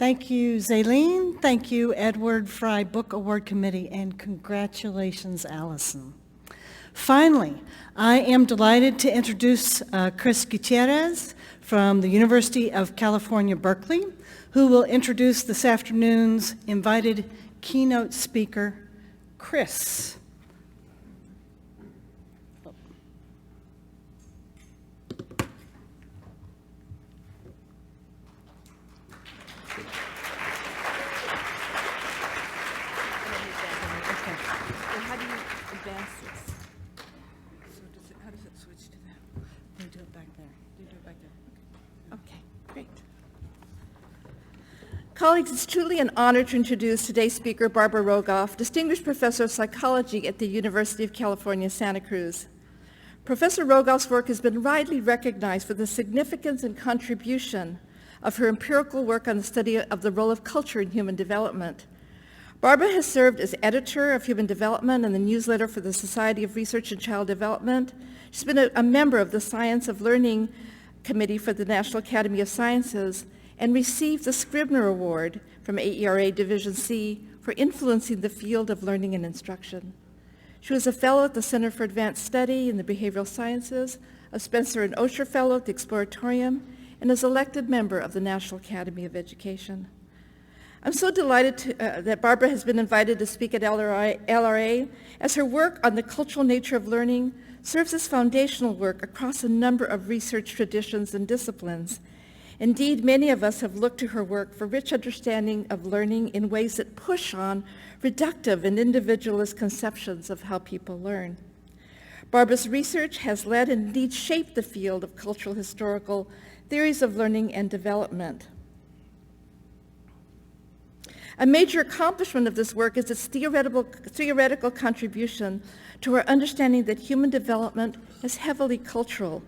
Thank you, Zaylene. Thank you, Edward Fry Book Award Committee, and congratulations, Allison. Finally, I am delighted to introduce Chris Gutierrez from the University of California, Berkeley, who will introduce this afternoon's invited keynote speaker, Chris. Colleagues, it's truly an honor to introduce today's speaker, Barbara Rogoff, Distinguished Professor of Psychology at the University of California, Santa Cruz. Professor Rogoff's work has been widely recognized for the significance and contribution of her empirical work on the study of the role of culture in human development. Barbara has served as editor of Human Development and the newsletter for the Society of Research in Child Development. She's been a member of the Science of Learning Committee for the National Academy of Sciences and received the Scribner Award from AERA Division C for influencing the field of learning and instruction. She was a fellow at the Center for Advanced Study in the Behavioral Sciences, a Spencer and Osher Fellow at the Exploratorium, and is elected member of the National Academy of Education. I'm so delighted that Barbara has been invited to speak at LRA, as her work on the cultural nature of learning serves as foundational work across a number of research traditions and disciplines. Indeed, many of us have looked to her work for rich understanding of learning in ways that push on reductive and individualist conceptions of how people learn. Barbara's research has led and indeed shaped the field of cultural historical theories of learning and development. A major accomplishment of this work is its theoretical contribution to our understanding that human development is heavily cultural,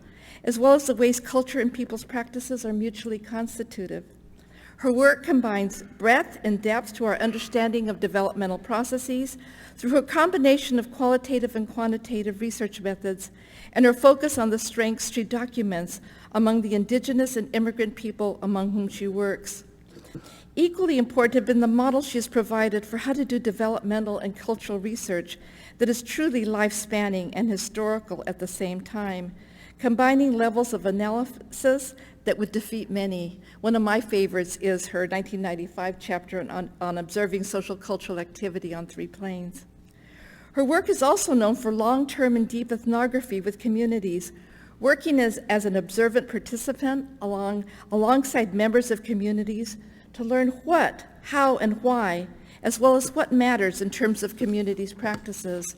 as well as the ways culture and people's practices are mutually constitutive. Her work combines breadth and depth to our understanding of developmental processes through a combination of qualitative and quantitative research methods, and her focus on the strengths she documents among the indigenous and immigrant people among whom she works. Equally important have been the models she has provided for how to do developmental and cultural research that is truly life-spanning and historical at the same time, combining levels of analysis that would defeat many. One of my favorites is her 1995 chapter on observing social cultural activity on 3 planes. Her work is also known for long-term and deep ethnography with communities, working as an observant participant alongside members of communities to learn what, how, and why, as well as what matters in terms of communities' practices.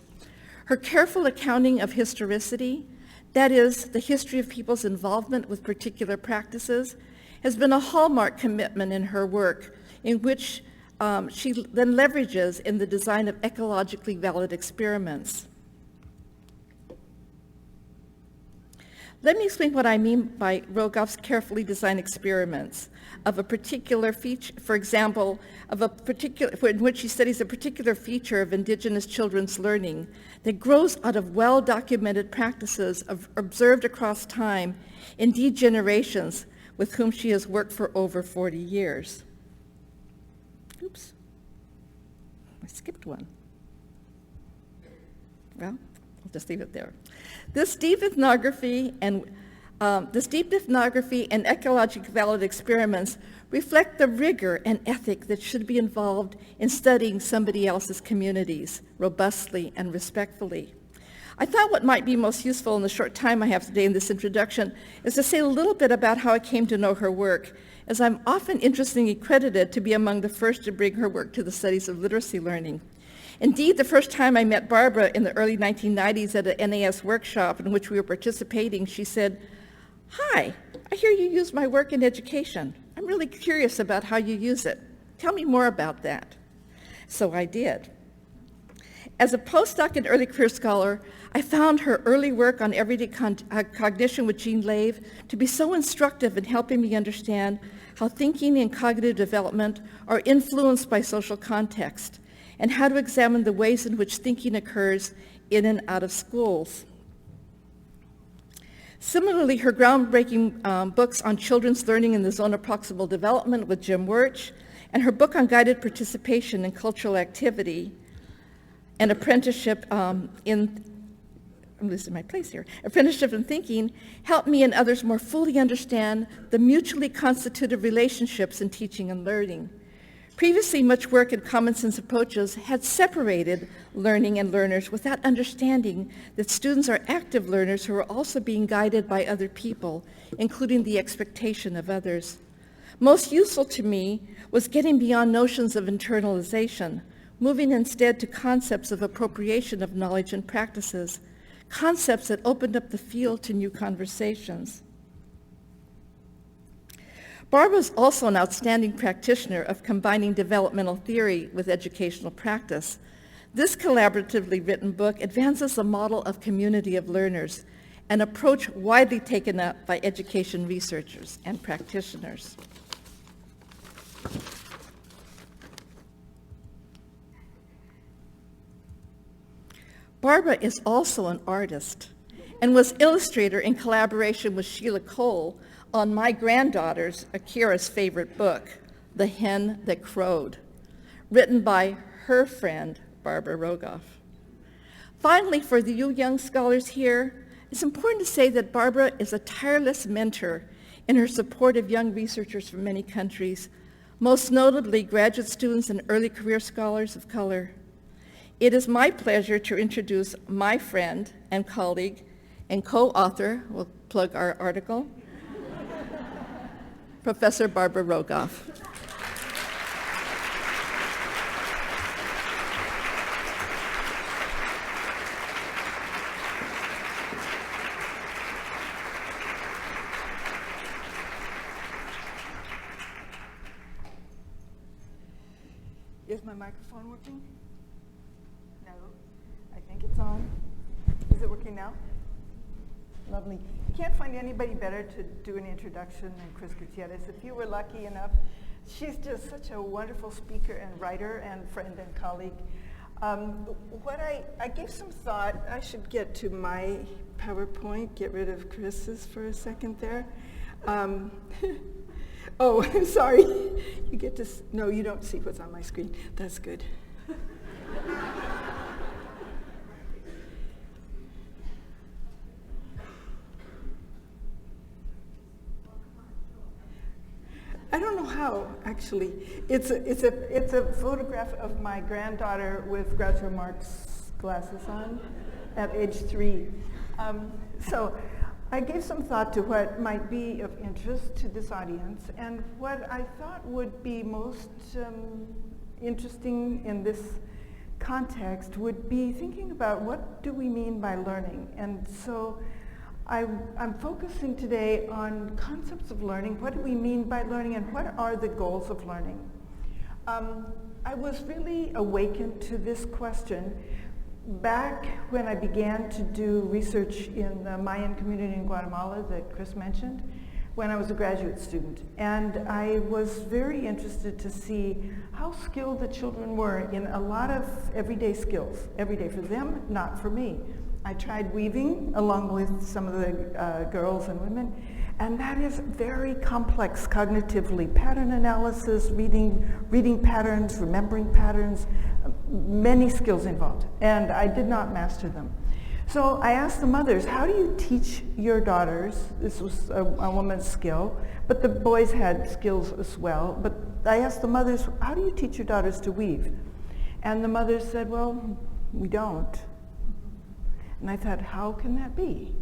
Her careful accounting of historicity, that is, the history of people's involvement with particular practices, has been a hallmark commitment in her work, in which she then leverages in the design of ecologically valid experiments. Let me explain what I mean by Rogoff's carefully designed experiments of a particular feature, for example, in which she studies a particular feature of indigenous children's learning that grows out of well-documented practices observed across time, indeed generations, with whom she has worked for over 40 years. Oops, I skipped one. Well, I'll just leave it there. This deep ethnography and ecologic valid experiments reflect the rigor and ethic that should be involved in studying somebody else's communities robustly and respectfully. I thought what might be most useful in the short time I have today in this introduction is to say a little bit about how I came to know her work, as I'm often interestingly credited to be among the first to bring her work to the studies of literacy learning. Indeed, the first time I met Barbara in the early 1990s at an NAS workshop in which we were participating, she said, "Hi, I hear you use my work in education. I'm really curious about how you use it. Tell me more about that." So I did. As a postdoc and early career scholar, I found her early work on everyday cognition with Jean Lave to be so instructive in helping me understand how thinking and cognitive development are influenced by social context, and how to examine the ways in which thinking occurs in and out of schools. Similarly, her groundbreaking books on children's learning in the zone of proximal development with Jim Wirch, and her book on guided participation in cultural activity and apprenticeship I'm losing my place here. Apprenticeship in Thinking helped me and others more fully understand the mutually constitutive relationships in teaching and learning. Previously, much work in common sense approaches had separated learning and learners without understanding that students are active learners who are also being guided by other people, including the expectation of others. Most useful to me was getting beyond notions of internalization, moving instead to concepts of appropriation of knowledge and practices, concepts that opened up the field to new conversations. Barbara is also an outstanding practitioner of combining developmental theory with educational practice. This collaboratively written book advances the model of community of learners, an approach widely taken up by education researchers and practitioners. Barbara is also an artist and was illustrator in collaboration with Sheila Cole on my granddaughter's, Akira's favorite book, The Hen That Crowed, written by her friend, Barbara Rogoff. Finally, for you young scholars here, it's important to say that Barbara is a tireless mentor in her support of young researchers from many countries, most notably graduate students and early career scholars of color. It is my pleasure to introduce my friend and colleague and co-author, we'll plug our article, Professor Barbara Rogoff. Is my microphone working? No, I think it's on. Is it working now? Lovely. Can't find anybody better to do an introduction than Chris Gutierrez. If you were lucky enough, she's just such a wonderful speaker and writer and friend and colleague. I gave some thought. I should get to my PowerPoint, get rid of Chris's for a second there. Oh, I'm sorry. You get to, no, you don't see what's on my screen. That's good. I don't know how, actually. It's a photograph of my granddaughter with Groucho Marx glasses on at age 3. So I gave some thought to what might be of interest to this audience, and what I thought would be most interesting in this context would be thinking about what do we mean by learning. And so I'm focusing today on concepts of learning. What do we mean by learning, and what are the goals of learning? I was really awakened to this question back when I began to do research in the Mayan community in Guatemala that Chris mentioned, when I was a graduate student. And I was very interested to see how skilled the children were in a lot of everyday skills. Everyday for them, not for me. I tried weaving along with some of the girls and women, and that is very complex cognitively. Pattern analysis, reading patterns, remembering patterns, many skills involved, and I did not master them. So I asked the mothers, how do you teach your daughters? This was a woman's skill, but the boys had skills as well. But I asked the mothers, how do you teach your daughters to weave? And the mothers said, well, we don't. And I thought, how can that be?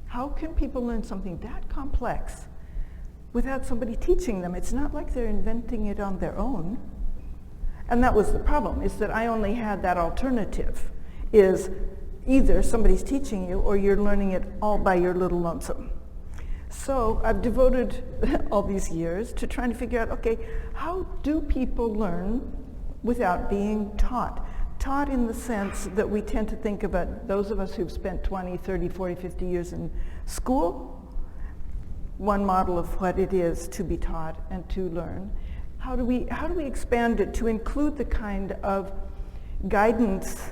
How can people learn something that complex without somebody teaching them? It's not like they're inventing it on their own. And that was the problem, is that I only had that alternative, is either somebody's teaching you or you're learning it all by your little lonesome. So I've devoted all these years to trying to figure out, okay, how do people learn without being taught? Taught in the sense that we tend to think about those of us who've spent 20, 30, 40, 50 years in school, one model of what it is to be taught and to learn. How do we expand it to include the kind of guidance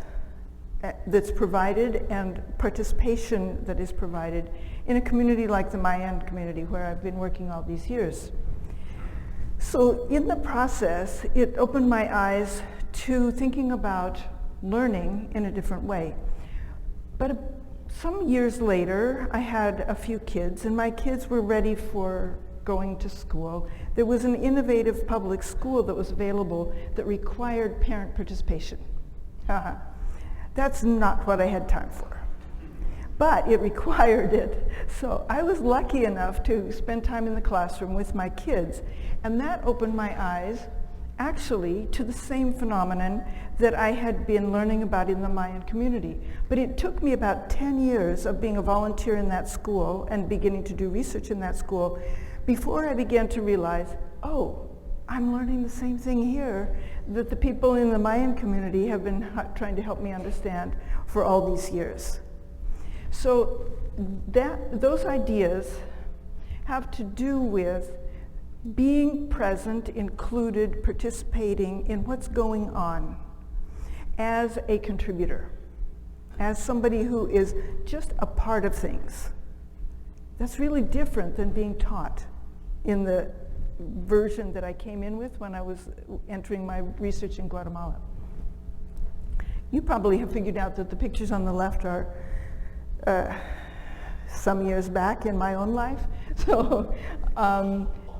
that's provided and participation that is provided in a community like the Mayan community where I've been working all these years. So in the process, it opened my eyes to thinking about learning in a different way. But some years later, I had a few kids, and my kids were ready for going to school. There was an innovative public school that was available that required parent participation. That's not what I had time for. But it required it. So I was lucky enough to spend time in the classroom with my kids, and that opened my eyes actually to the same phenomenon that I had been learning about in the Mayan community. But it took me about 10 years of being a volunteer in that school and beginning to do research in that school before I began to realize, oh, I'm learning the same thing here that the people in the Mayan community have been trying to help me understand for all these years. So those ideas have to do with being present, included, participating in what's going on as a contributor, as somebody who is just a part of things. That's really different than being taught in the version that I came in with when I was entering my research in Guatemala. You probably have figured out that the pictures on the left are some years back in my own life. So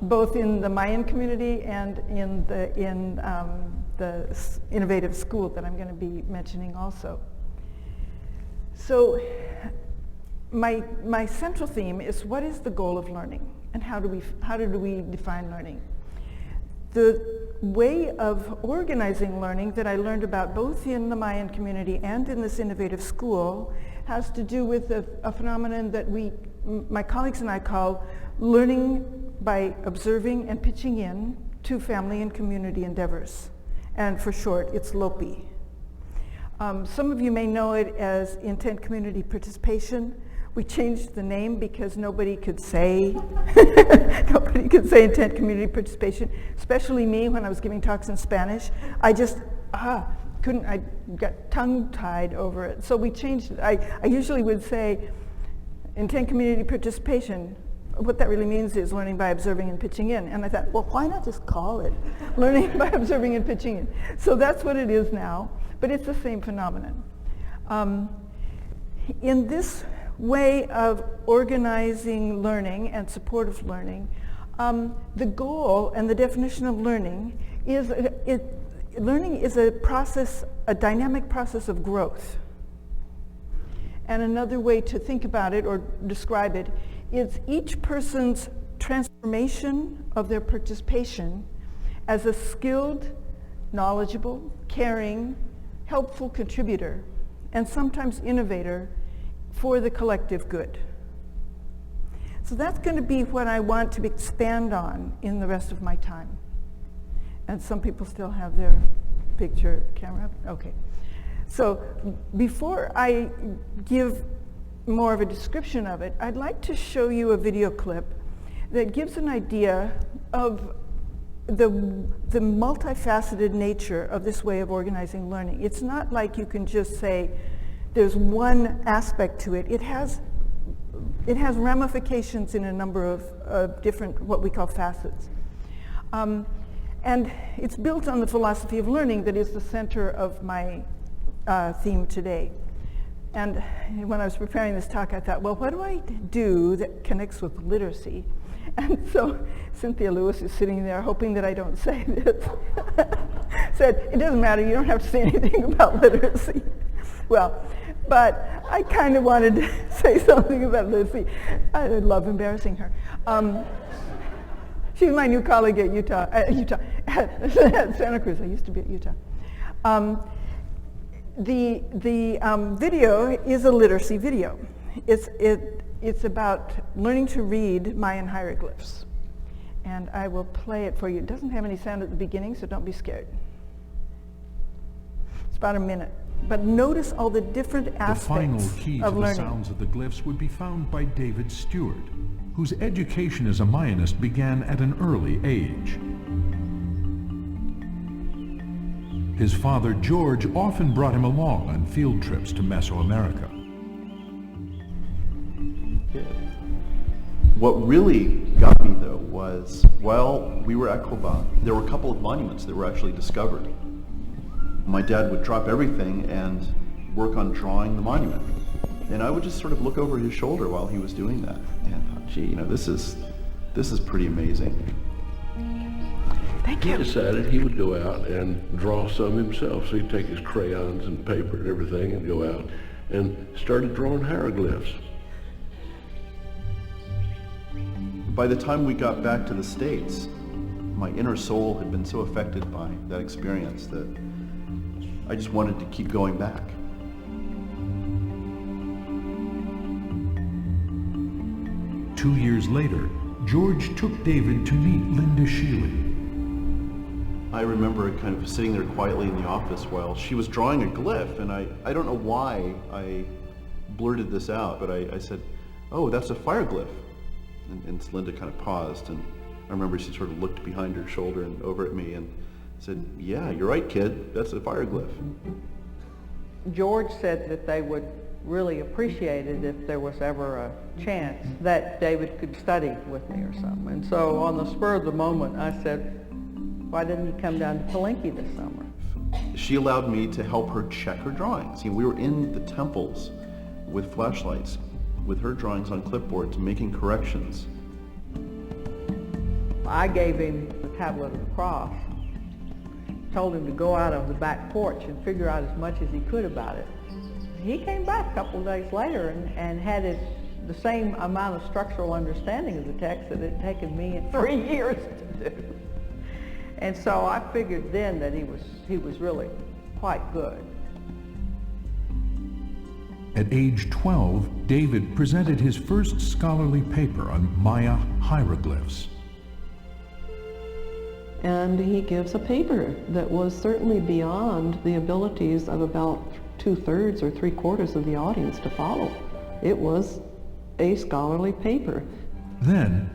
both in the Mayan community and in the innovative school that I'm going to be mentioning also. So my central theme is, what is the goal of learning, and how do we define learning? The way of organizing learning that I learned about both in the Mayan community and in this innovative school has to do with a phenomenon that my colleagues and I call learning by observing and pitching in to family and community endeavors. And for short, it's LOPI. Some of you may know it as intent community participation. We changed the name because nobody could say intent community participation, especially me when I was giving talks in Spanish. I just couldn't, I got tongue-tied over it. So we changed it. I usually would say intent community participation. What that really means is learning by observing and pitching in. And I thought, well, why not just call it learning by observing and pitching in? So that's what it is now, but it's the same phenomenon. In this way of organizing learning and supportive learning, the goal and the definition of learning is learning is a process, a dynamic process of growth. And another way to think about it or describe it is each person's transformation of their participation as a skilled, knowledgeable, caring, helpful contributor, and sometimes innovator for the collective good. So that's going to be what I want to expand on in the rest of my time. And some people still have their picture camera up? Okay. So before I give more of a description of it, I'd like to show you a video clip that gives an idea of the multifaceted nature of this way of organizing learning. It's not like you can just say there's one aspect to it. It has ramifications in a number of different, what we call facets. And it's built on the philosophy of learning that is the center of my theme today. And when I was preparing this talk, I thought, well, what do I do that connects with literacy? And so Cynthia Lewis is sitting there hoping that I don't say this. Said, it doesn't matter, you don't have to say anything about literacy. Well, but I kind of wanted to say something about literacy. I love embarrassing her. She's my new colleague at Santa Cruz. I used to be at Utah. The video is a literacy video. It's about learning to read Mayan hieroglyphs. And I will play it for you. It doesn't have any sound at the beginning, so don't be scared. It's about a minute. But notice all the different aspects of learning. The final key to the sounds of the glyphs would be found by David Stewart, whose education as a Mayanist began at an early age. His father, George, often brought him along on field trips to Mesoamerica. kid. What really got me, though, was while we were at Coba, there were a couple of monuments that were actually discovered. My dad would drop everything and work on drawing the monument. And I would just sort of look over his shoulder while he was doing that. And I thought, gee, this is pretty amazing. Thank He you. decided he would go out and draw some himself. So he'd take his crayons and paper and everything and go out and started drawing hieroglyphs. By the time we got back to the States, my inner soul had been so affected by that experience that I just wanted to keep going back. Two years later, George took David to meet Linda Sheely. I remember kind of sitting there quietly in the office while she was drawing a glyph, and I don't know why I blurted this out, but I said, "Oh, that's a fire glyph." And Linda kind of paused, and I remember she sort of looked behind her shoulder and over at me and said, "Yeah, you're right, kid, that's a fire glyph." George said that they would really appreciate it if there was ever a chance that David could study with me or something. And so on the spur of the moment, I said, why didn't he come down to Palenque this summer? She allowed me to help her check her drawings. We were in the temples with flashlights, with her drawings on clipboards, making corrections. I gave him the tablet of the cross, told him to go out on the back porch and figure out as much as he could about it. He came back a couple of days later and had the same amount of structural understanding of the text that it had taken me 3 years to do. And so I figured then that he was really quite good. At age 12, David presented his first scholarly paper on Maya hieroglyphs. And he gives a paper that was certainly beyond the abilities of about 2/3 or 3/4 of the audience to follow. It was a scholarly paper. Then,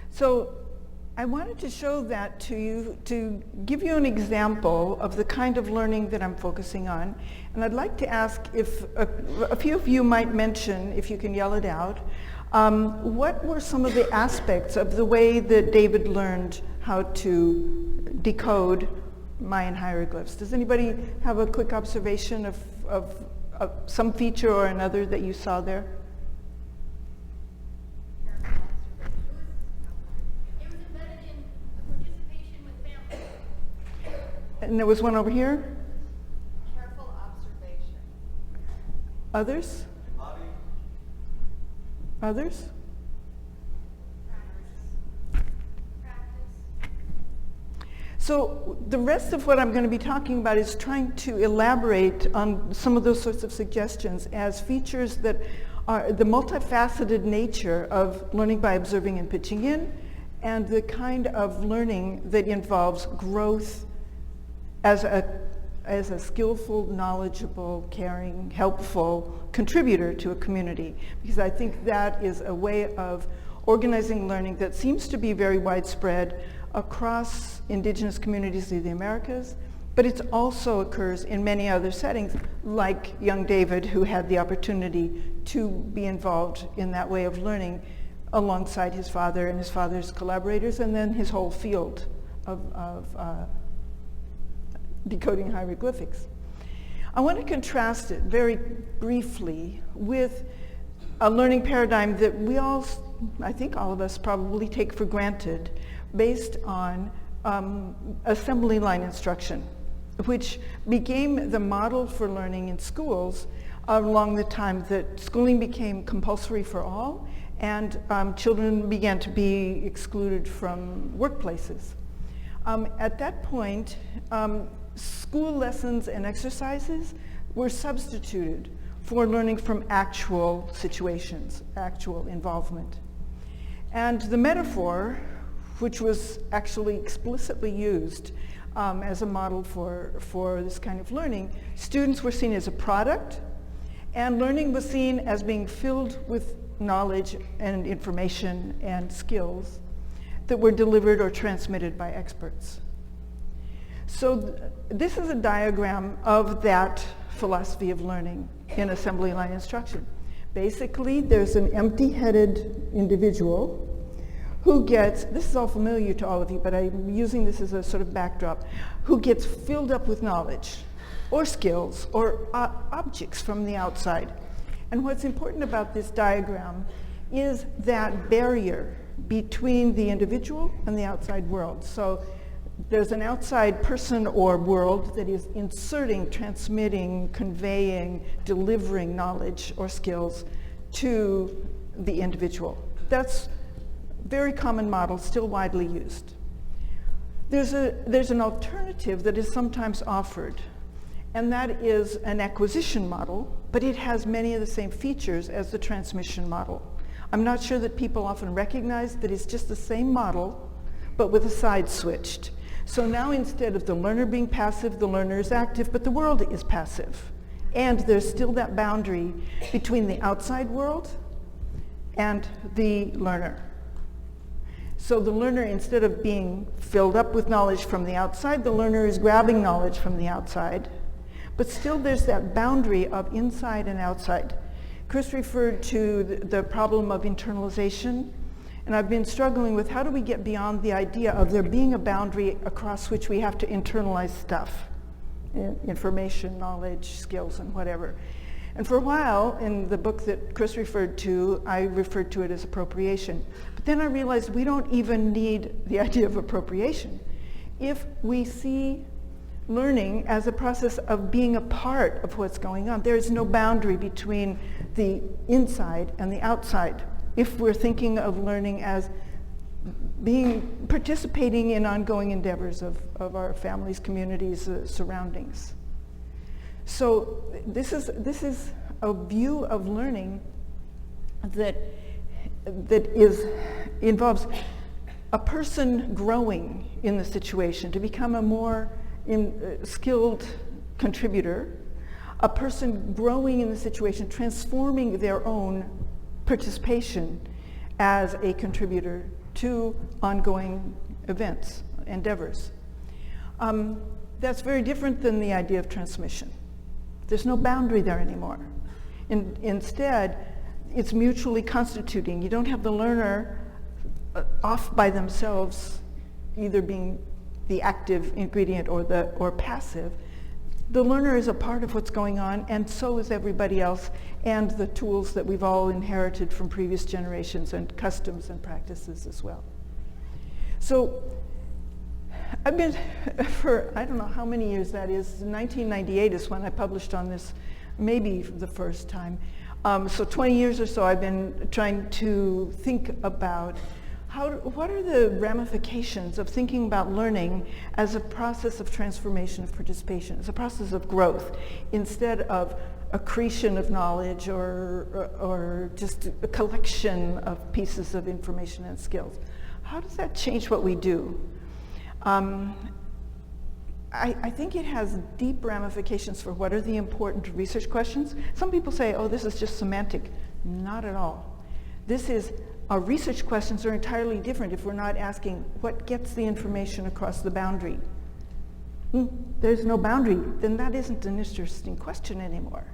So I wanted to show that to you to give you an example of the kind of learning that I'm focusing on. And I'd like to ask if a few of you might mention, if you can yell it out, what were some of the aspects of the way that David learned how to decode Mayan hieroglyphs? Does anybody have a quick observation of some feature or another that you saw there? And there was one over here. Careful observation. Others? Others? Practice. So the rest of what I'm going to be talking about is trying to elaborate on some of those sorts of suggestions as features that are the multifaceted nature of learning by observing and pitching in, and the kind of learning that involves growth as a skillful, knowledgeable, caring, helpful contributor to a community. Because I think that is a way of organizing learning that seems to be very widespread across indigenous communities of the Americas, but it also occurs in many other settings, like young David, who had the opportunity to be involved in that way of learning alongside his father and his father's collaborators, and then his whole field of decoding hieroglyphics. I want to contrast it very briefly with a learning paradigm that we all, I think all of us probably take for granted, based on assembly line instruction, which became the model for learning in schools along the time that schooling became compulsory for all and children began to be excluded from workplaces. At that point, school lessons and exercises were substituted for learning from actual situations, actual involvement. And the metaphor, which was actually explicitly used as a model for this kind of learning, students were seen as a product, and learning was seen as being filled with knowledge and information and skills that were delivered or transmitted by experts. So this is a diagram of that philosophy of learning in assembly line instruction. Basically, there's an empty-headed individual who gets, this is all familiar to all of you, but I'm using this as a sort of backdrop, who gets filled up with knowledge or skills or objects from the outside. And what's important about this diagram is that barrier between the individual and the outside world. So there's an outside person or world that is inserting, transmitting, conveying, delivering knowledge or skills to the individual. That's a very common model, still widely used. There's an alternative that is sometimes offered, and that is an acquisition model, but it has many of the same features as the transmission model. I'm not sure that people often recognize that it's just the same model, but with a side switched. So now instead of the learner being passive, the learner is active, but the world is passive. And there's still that boundary between the outside world and the learner. So the learner, instead of being filled up with knowledge from the outside, the learner is grabbing knowledge from the outside. But still there's that boundary of inside and outside. Chris referred to the problem of internalization. And I've been struggling with how do we get beyond the idea of there being a boundary across which we have to internalize stuff, information, knowledge, skills, and whatever. And for a while, in the book that Chris referred to, I referred to it as appropriation. But then I realized we don't even need the idea of appropriation. If we see learning as a process of being a part of what's going on, there is no boundary between the inside and the outside. If we're thinking of learning as participating in ongoing endeavors of our families, communities, surroundings. So this is a view of learning that involves a person growing in the situation to become a more skilled contributor, a person growing in the situation, transforming their own participation as a contributor to ongoing events, endeavors. That's very different than the idea of transmission. There's no boundary there anymore. Instead, it's mutually constituting. You don't have the learner off by themselves, either being the active ingredient or passive. The learner is a part of what's going on, and so is everybody else, and the tools that we've all inherited from previous generations, and customs and practices as well. So I've been, for I don't know how many years that is, 1998 is when I published on this, maybe the first time. So 20 years or so I've been trying to think about what are the ramifications of thinking about learning as a process of transformation of participation, as a process of growth, instead of accretion of knowledge or just a collection of pieces of information and skills. How does that change what we do? I think it has deep ramifications for what are the important research questions. Some people say, oh, this is just semantic. Not at all. Our research questions are entirely different if we're not asking what gets the information across the boundary. There's no boundary, then that isn't an interesting question anymore.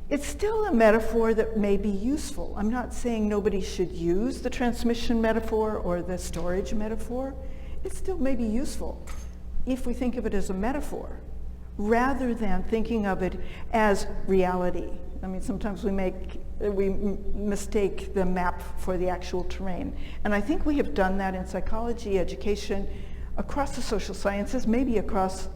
It's still a metaphor that may be useful. I'm not saying nobody should use the transmission metaphor or the storage metaphor. It still may be useful if we think of it as a metaphor rather than thinking of it as reality. I mean, sometimes we mistake the map for the actual terrain. And I think we have done that in psychology, education, across the social sciences, maybe across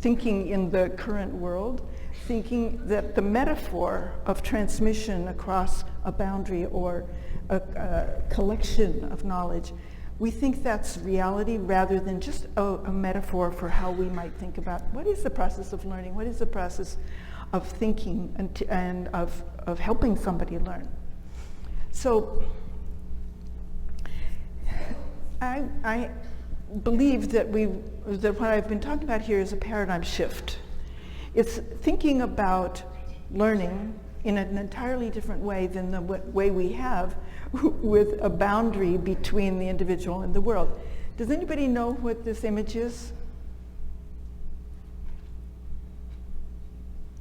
thinking in the current world, thinking that the metaphor of transmission across a boundary or a collection of knowledge, we think that's reality rather than just a metaphor for how we might think about what is the process of learning, what is the process of thinking and of helping somebody learn. So I believe that what I've been talking about here is a paradigm shift. It's thinking about learning in an entirely different way than the way we have with a boundary between the individual and the world. Does anybody know what this image is?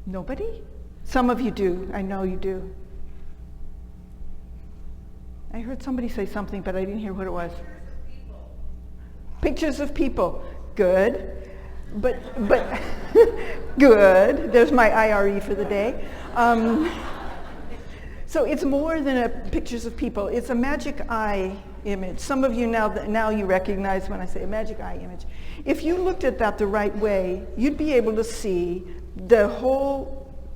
Nobody? Some of you do. I know you do. I heard somebody say something, but I didn't hear what it was. Pictures of people. Good. But good. There's my IRE for the day. So it's more than pictures of people. It's a magic eye image. Some of you now you recognize when I say a magic eye image. If you looked at that the right way, you'd be able to see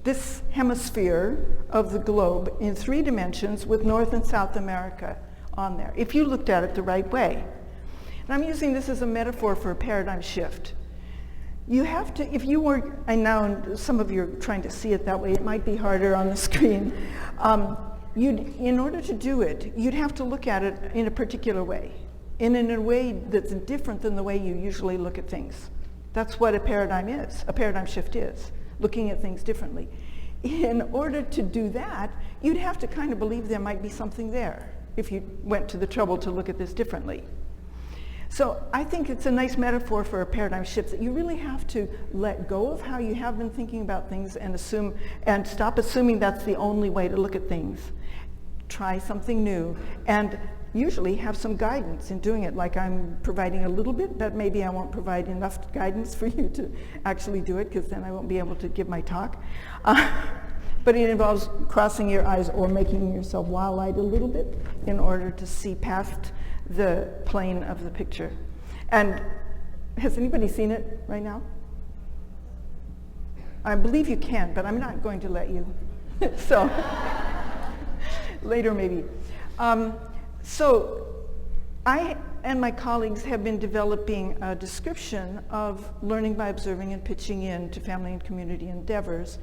this hemisphere of the globe in 3 dimensions with North and South America on there, if you looked at it the right way. And I'm using this as a metaphor for a paradigm shift. You have to, if you were, and now some of you are trying to see it that way, it might be harder on the screen. In order to do it, you'd have to look at it in a particular way, and in a way that's different than the way you usually look at things. That's what a paradigm is, a paradigm shift is, looking at things differently. In order to do that, you'd have to kind of believe there might be something there if you went to the trouble to look at this differently. So I think it's a nice metaphor for a paradigm shift, that you really have to let go of how you have been thinking about things and stop assuming that's the only way to look at things. Try something new, and usually have some guidance in doing it, like I'm providing a little bit, but maybe I won't provide enough guidance for you to actually do it, because then I won't be able to give my talk. But it involves crossing your eyes or making yourself wild-eyed a little bit in order to see past the plane of the picture. And has anybody seen it right now? I believe you can, but I'm not going to let you. So later maybe. So I and my colleagues have been developing a description of learning by observing and pitching in to family and community endeavors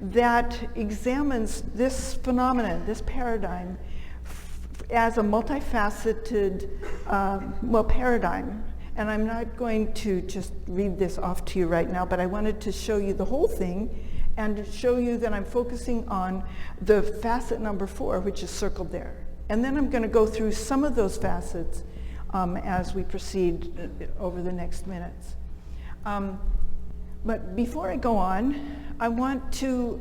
that examines this phenomenon, this paradigm, as a multifaceted paradigm. And I'm not going to just read this off to you right now, but I wanted to show you the whole thing and show you that I'm focusing on the facet number 4, which is circled there. And then I'm going to go through some of those facets as we proceed over the next minutes. But before I go on, I want to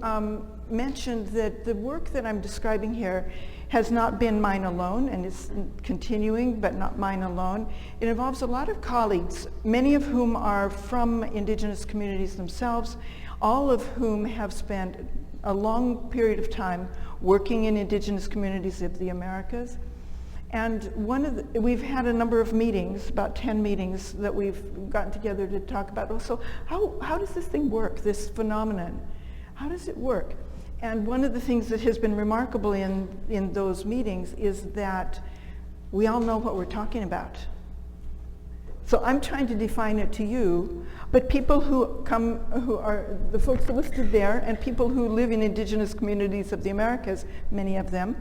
mention that the work that I'm describing here has not been mine alone, and it's continuing, but not mine alone. It involves a lot of colleagues, many of whom are from indigenous communities themselves, all of whom have spent a long period of time working in indigenous communities of the Americas. And we've had a number of meetings, about 10 meetings that we've gotten together to talk about, so how does this thing work, this phenomenon? How does it work? And one of the things that has been remarkable in those meetings is that we all know what we're talking about. So I'm trying to define it to you, but people who are the folks listed there, and people who live in indigenous communities of the Americas, many of them,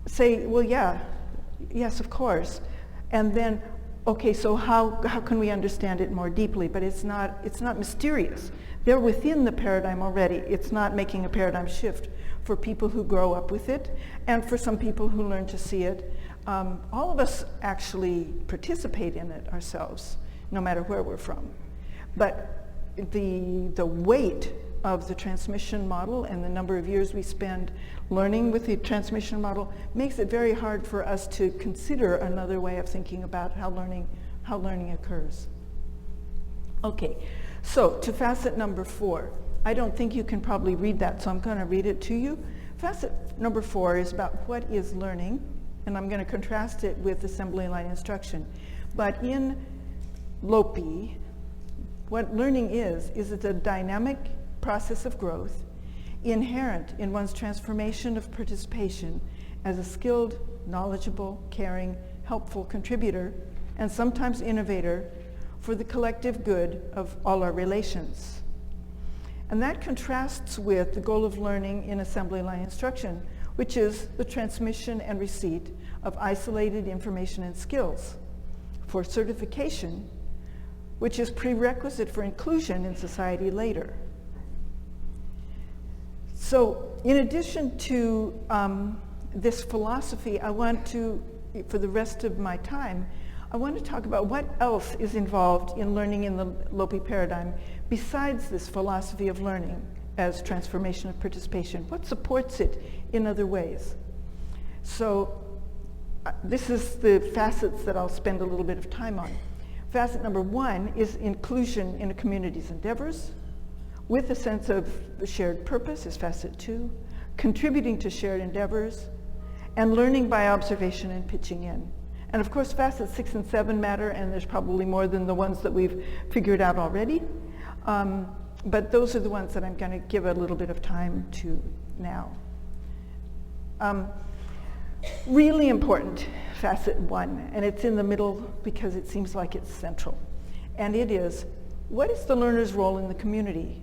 say, well, yes, of course. And then, okay, so how can we understand it more deeply? But it's not mysterious. They're within the paradigm already. It's not making a paradigm shift for people who grow up with it, and for some people who learn to see it. All of us actually participate in it ourselves, no matter where we're from. But the weight of the transmission model and the number of years we spend learning with the transmission model makes it very hard for us to consider another way of thinking about how learning occurs. Okay, so to facet number 4. I don't think you can probably read that, so I'm going to read it to you. Facet number 4 is about what is learning, and I'm going to contrast it with assembly line instruction. But in LOPI, what learning is it's a dynamic process of growth inherent in one's transformation of participation as a skilled, knowledgeable, caring, helpful contributor, and sometimes innovator for the collective good of all our relations. And that contrasts with the goal of learning in assembly line instruction, which is the transmission and receipt of isolated information and skills for certification, which is prerequisite for inclusion in society later. So in addition to this philosophy, I want to, for the rest of my time, I want to talk about what else is involved in learning in the Lopi paradigm besides this philosophy of learning as transformation of participation. What supports it in other ways? So this is the facets that I'll spend a little bit of time on. Facet number 1 is inclusion in a community's endeavors with a sense of shared purpose is facet 2, contributing to shared endeavors, and learning by observation and pitching in. And of course, facets 6 and 7 matter, and there's probably more than the ones that we've figured out already. But those are the ones that I'm going to give a little bit of time to now. Really important, facet 1, and it's in the middle because it seems like it's central. And it is, what is the learner's role in the community?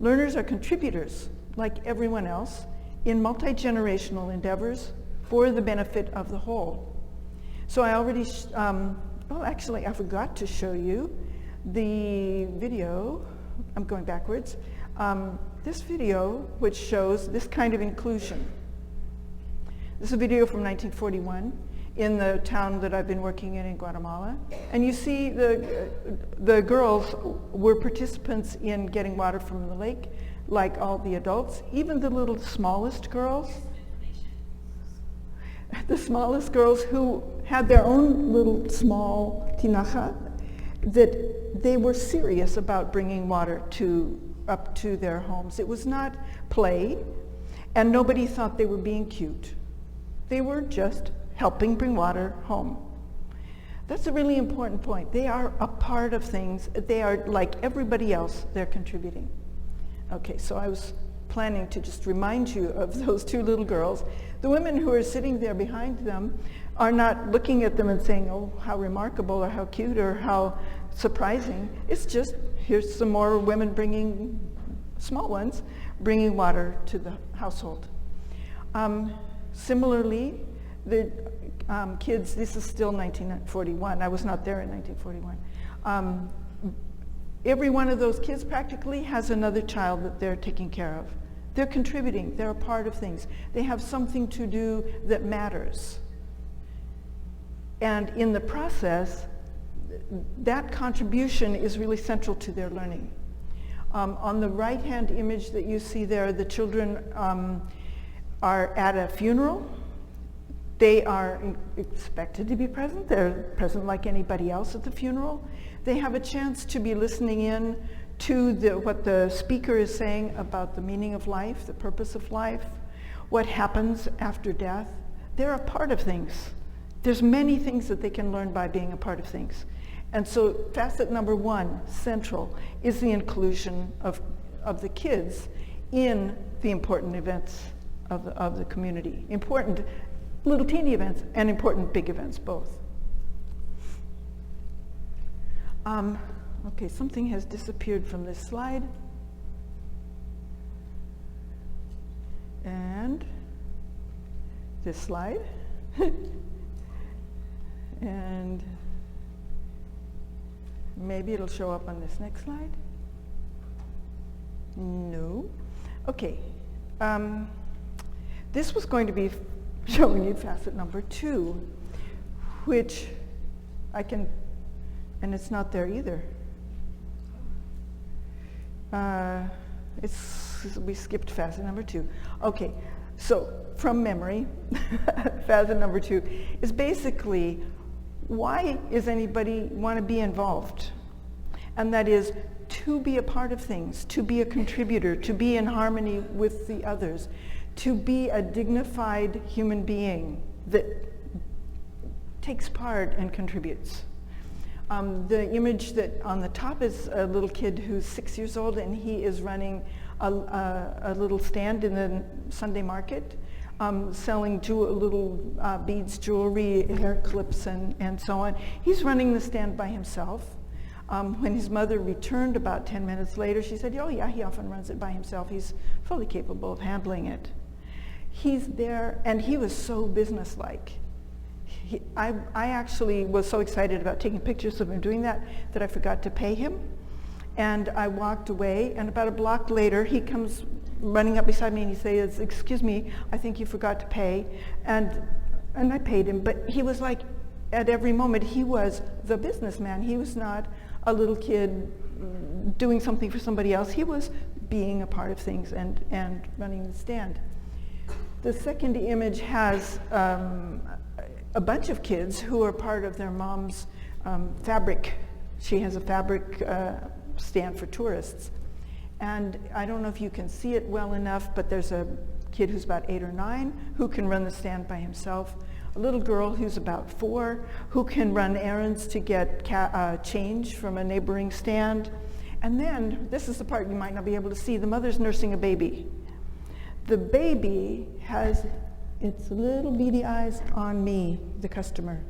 Learners are contributors, like everyone else, in multi-generational endeavors for the benefit of the whole. So I already, well actually I forgot to show you the video, I'm going backwards, this video which shows this kind of inclusion. This is a video from 1941 in the town that I've been working in Guatemala. And you see the girls were participants in getting water from the lake, like all the adults, even the little smallest girls. The smallest girls who had their own little small tinaja, that they were serious about bringing water up to their homes. It was not play, and nobody thought they were being cute. They were just helping bring water home. That's a really important point. They are a part of things. They are like everybody else, they're contributing. Okay, so I was planning to just remind you of those two little girls. The women who are sitting there behind them are not looking at them and saying, oh, how remarkable or how cute or how surprising. It's just, here's some more women bringing, small ones, bringing water to the household. Similarly, the kids, this is still 1941. I was not there in 1941. Every one of those kids practically has another child that they're taking care of. They're contributing, they're a part of things. They have something to do that matters. And in the process, that contribution is really central to their learning. On the right-hand image that you see there, the children are at a funeral. They are expected to be present. They're present like anybody else at the funeral. They have a chance to be listening in to what the speaker is saying about the meaning of life, the purpose of life, what happens after death. They're a part of things. There's many things that they can learn by being a part of things. And so facet number 1, central, is the inclusion of the kids in the important events of the community. Important little teeny events and important big events, both. Okay, something has disappeared from this slide. And this slide. And maybe it'll show up on this next slide. No. Okay. This was going to be showing you facet number 2, which I can, and it's not there either. We skipped facet number 2. Okay, so from memory, facet number 2 is basically, why is anybody want to be involved? And that is to be a part of things, to be a contributor, to be in harmony with the others, to be a dignified human being that takes part and contributes. The image that on the top is a little kid who's 6 years old, and he is running a little stand in the Sunday market, selling little beads, jewelry, hair clips, and so on. He's running the stand by himself. When his mother returned about 10 minutes later, she said, oh yeah, he often runs it by himself. He's fully capable of handling it. He's there, and he was so businesslike. I actually was so excited about taking pictures of him doing that I forgot to pay him. And I walked away, and about a block later, he comes running up beside me and he says, excuse me, I think you forgot to pay. And I paid him, but he was like at every moment he was the businessman. He was not a little kid doing something for somebody else. He was being a part of things and running the stand. The second image has a bunch of kids who are part of their mom's fabric. She has a fabric stand for tourists. And I don't know if you can see it well enough, but there's a kid who's about 8 or 9 who can run the stand by himself. A little girl who's about 4 who can run errands to get change from a neighboring stand. And then, this is the part you might not be able to see, the mother's nursing a baby. The baby has its little beady eyes on me, the customer.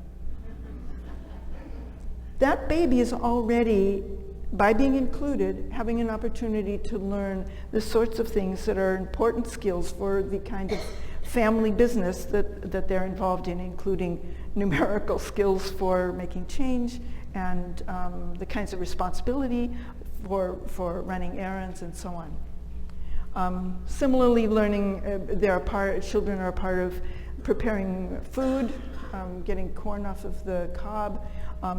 That baby is already, by being included, having an opportunity to learn the sorts of things that are important skills for the kind of family business that they're involved in, including numerical skills for making change and the kinds of responsibility for running errands and so on. Similarly, learning, children are a part of preparing food, getting corn off of the cob,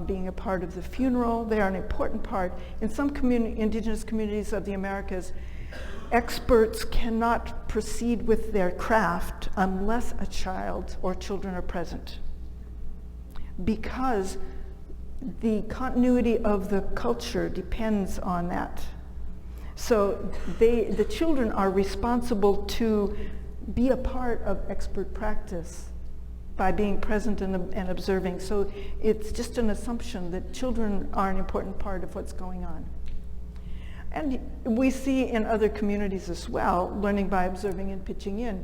being a part of the funeral. They are an important part. In some indigenous communities of the Americas, experts cannot proceed with their craft unless a child or children are present, because the continuity of the culture depends on that. So the children are responsible to be a part of expert practice by being present and observing. So it's just an assumption that children are an important part of what's going on. And we see in other communities as well, learning by observing and pitching in.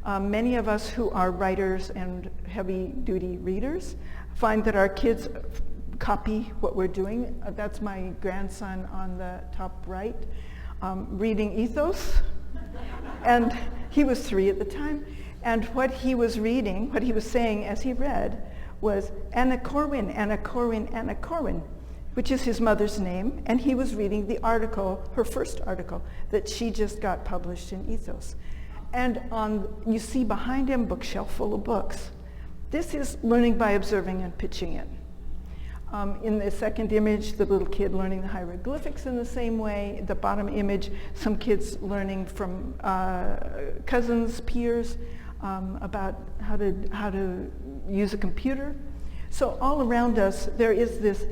Many of us who are writers and heavy-duty readers find that our kids copy what we're doing. That's my grandson on the top right, reading Ethos. And he was 3 at the time. And what he was reading, what he was saying as he read, was Anna Corwin, Anna Corwin, Anna Corwin, which is his mother's name. And he was reading the article, her first article, that she just got published in Ethos. And you see behind him, bookshelf full of books. This is learning by observing and pitching in. In the second image, the little kid learning the hieroglyphics in the same way. The bottom image, some kids learning from cousins, peers, about how to use a computer. So all around us, there is this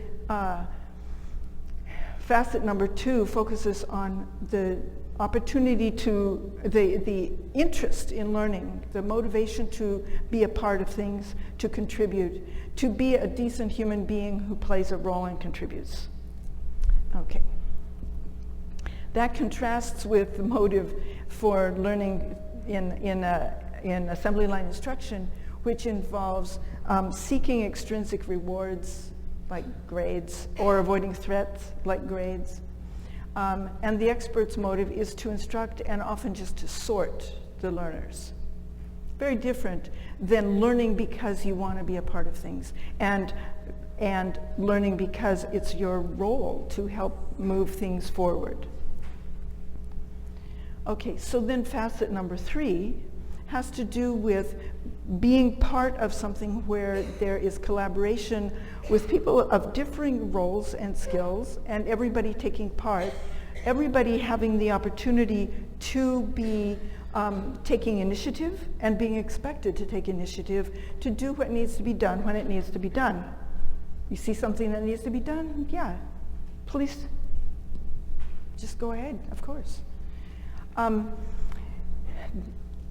facet number 2 focuses on the opportunity to, the interest in learning, the motivation to be a part of things, to contribute, to be a decent human being who plays a role and contributes. Okay. That contrasts with the motive for learning in assembly line instruction, which involves seeking extrinsic rewards like grades or avoiding threats like grades. And the expert's motive is to instruct and often just to sort the learners. Very different than learning because you want to be a part of things and learning because it's your role to help move things forward. Okay, so then facet number 3 has to do with being part of something where there is collaboration with people of differing roles and skills, and everybody taking part, everybody having the opportunity to be taking initiative and being expected to take initiative to do what needs to be done when it needs to be done. You see something that needs to be done? Yeah, please, just go ahead, of course.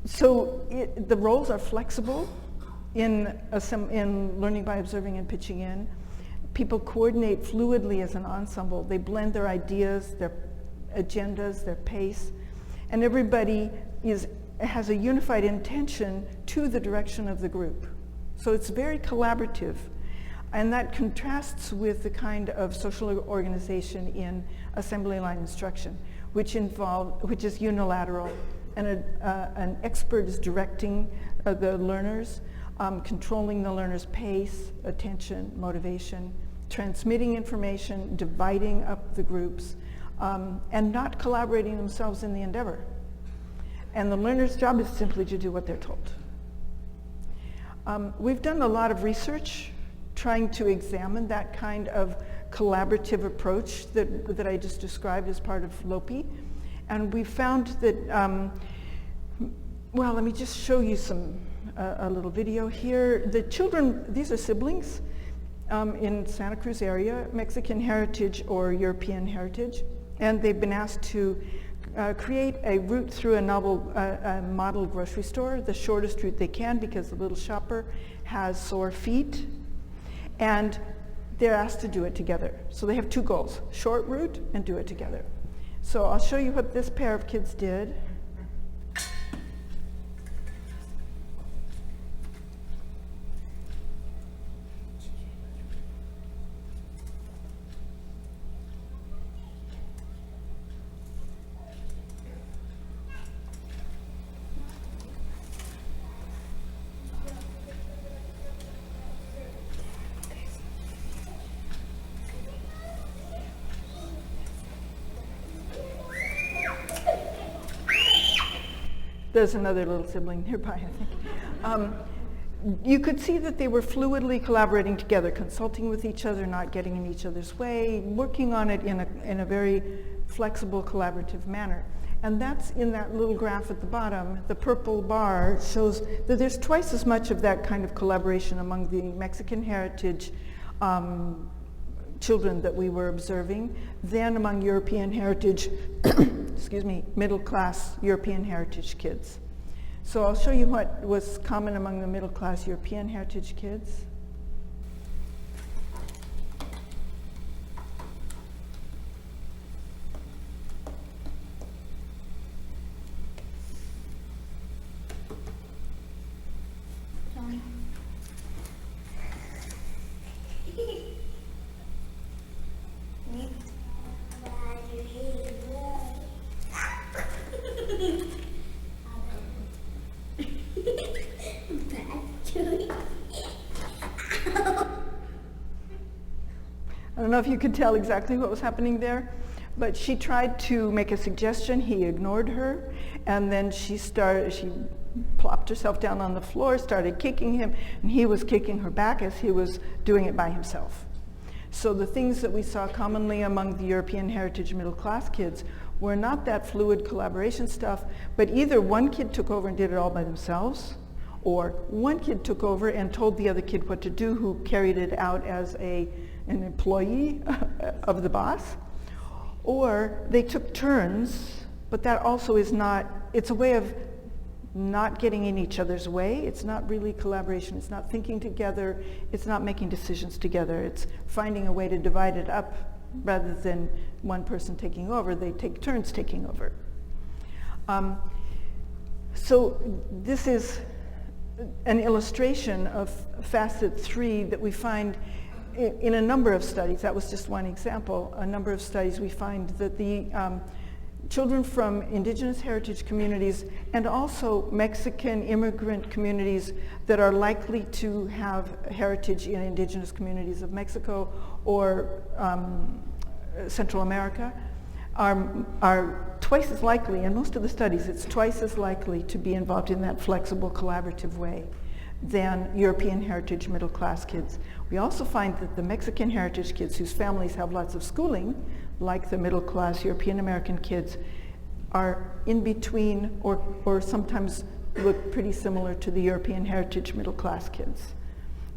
So the roles are flexible in learning by observing and pitching in. People coordinate fluidly as an ensemble. They blend their ideas, their agendas, their pace, and everybody has a unified intention to the direction of the group. So it's very collaborative, and that contrasts with the kind of social organization in assembly line instruction, which is unilateral. And an expert is directing the learners, controlling the learner's pace, attention, motivation, transmitting information, dividing up the groups, and not collaborating themselves in the endeavor. And the learner's job is simply to do what they're told. We've done a lot of research trying to examine that kind of collaborative approach that I just described as part of LOPI. And we found that, well, let me just show you a little video here. The children, these are siblings in Santa Cruz area, Mexican heritage or European heritage, and they've been asked to create a route through a model grocery store, the shortest route they can because the little shopper has sore feet, and they're asked to do it together. So they have two goals, short route and do it together. So I'll show you what this pair of kids did. There's another little sibling nearby, I think. You could see that they were fluidly collaborating together, consulting with each other, not getting in each other's way, working on it in a very flexible, collaborative manner. And that's in that little graph at the bottom. The purple bar shows that there's twice as much of that kind of collaboration among the Mexican heritage children that we were observing than among European heritage, excuse me, middle-class European heritage kids. So I'll show you what was common among the middle-class European heritage kids. I don't know if you could tell exactly what was happening there, but she tried to make a suggestion. He ignored her, and then she plopped herself down on the floor, started kicking him, and he was kicking her back as he was doing it by himself. So the things that we saw commonly among the European heritage middle class kids were not that fluid collaboration stuff, but either one kid took over and did it all by themselves, or one kid took over and told the other kid what to do, who carried it out as an employee of the boss, or they took turns, but that also is not, it's a way of not getting in each other's way. It's not really collaboration. It's not thinking together. It's not making decisions together. It's finding a way to divide it up rather than one person taking over. They take turns taking over. So this is an illustration of facet 3 that we find in a number of studies. That was just one example. A number of studies we find that the children from indigenous heritage communities and also Mexican immigrant communities that are likely to have heritage in indigenous communities of Mexico or Central America are twice as likely, in most of the studies, it's twice as likely to be involved in that flexible, collaborative way than European heritage middle class kids. We also find that the Mexican heritage kids whose families have lots of schooling, like the middle class European American kids, are in between or sometimes look pretty similar to the European heritage middle class kids.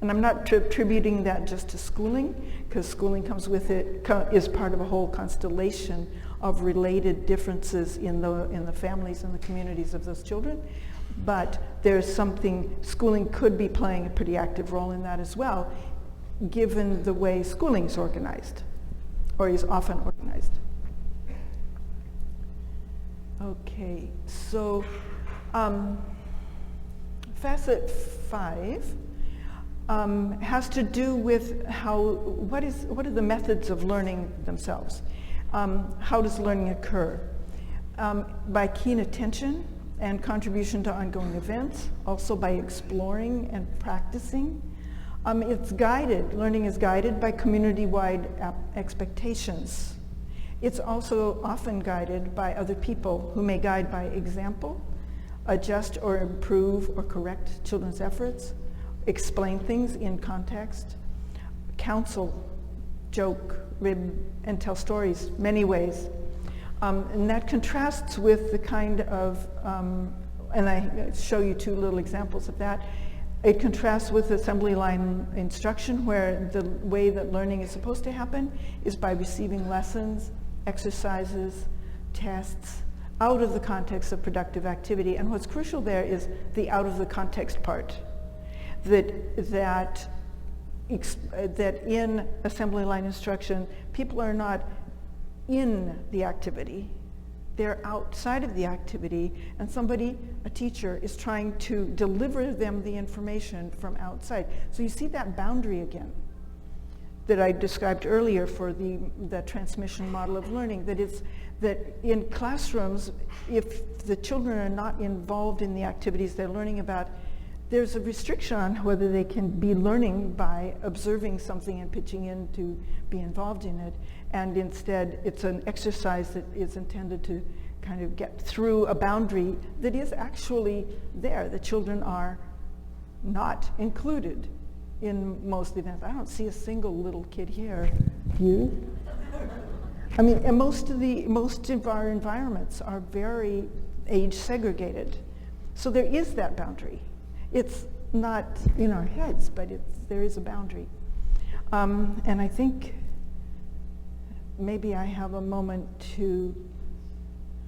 And I'm not attributing that just to schooling, because schooling comes with it, is part of a whole constellation of related differences in the families and the communities of those children. But there's something, schooling could be playing a pretty active role in that as well, given the way schooling is organized, or is often organized. Okay, so facet 5 has to do with what are the methods of learning themselves? How does learning occur? By keen attention and contribution to ongoing events, also by exploring and practicing. It's guided, learning is guided by community-wide expectations. It's also often guided by other people who may guide by example, adjust or improve or correct children's efforts, explain things in context, counsel, joke, rib, and tell stories many ways. And that contrasts with the kind of, and I show you two little examples of that. It contrasts with assembly line instruction, where the way that learning is supposed to happen is by receiving lessons, exercises, tests, out of the context of productive activity. And what's crucial there is the out of the context part. That in assembly line instruction, people are not in the activity. They're outside of the activity, and somebody, a teacher, is trying to deliver them the information from outside. So you see that boundary again that I described earlier for the transmission model of learning, that in classrooms, if the children are not involved in the activities they're learning about, there's a restriction on whether they can be learning by observing something and pitching in to be involved in it. And instead, it's an exercise that is intended to kind of get through a boundary that is actually there. The children are not included in most events. I don't see a single little kid here. You? I mean, and most of our environments are very age segregated. So there is that boundary. It's not in our heads, but there is a boundary. And I think maybe I have a moment to,